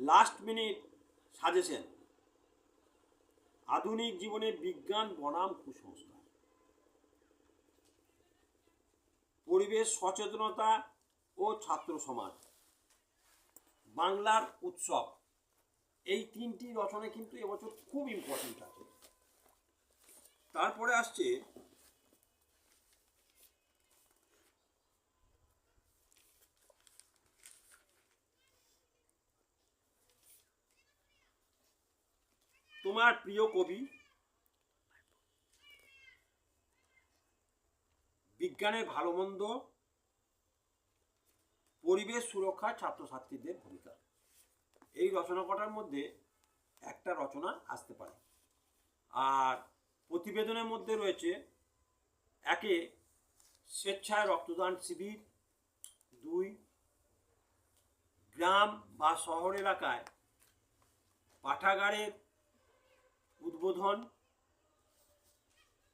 Last minute suggestion, আধুনিক জীবনে বিজ্ঞান বনাম কুসংস্কার, পরিবেশ সচেতনতা ও ছাত্র সমাজ, বাংলার উৎসব, এই তিনটি রচনা কিন্তু এবছর খুব ইম্পর্টেন্ট আছে। তারপরে আসছে তোমার প্রিয় কবি, বিজ্ঞানের ভালো মন্দ, পরিবেশ সুরক্ষা, ছাত্রছাত্রীদের ভূমিকা, এই রচনা কটার মধ্যে একটা রচনা আসতে পারে। আর প্রতিবেদনের মধ্যে রয়েছে একে স্বেচ্ছায় রক্তদান শিবির, 2 গ্রাম বা শহর এলাকায় পাঠাগারের উদ্বোধন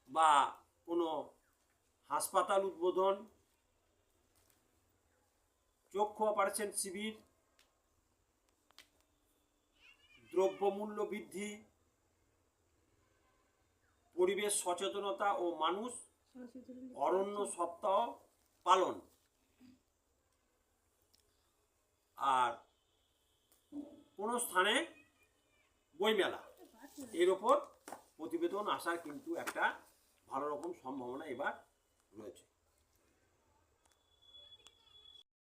বা কোনো হাসপাতাল উদ্বোধন, চক্ষু অপারেশন শিবির, দ্রব্যমূল্য বৃদ্ধি, পরিবেশ সচেতনতা ও মানুষ অরণ্য সপ্তাহ পালন, আর কোনো স্থানে বইমেলা, এর ওপর প্রতিবেদন আসার কিন্তু একটা ভালো রকম সম্ভাবনা এবার রয়েছে।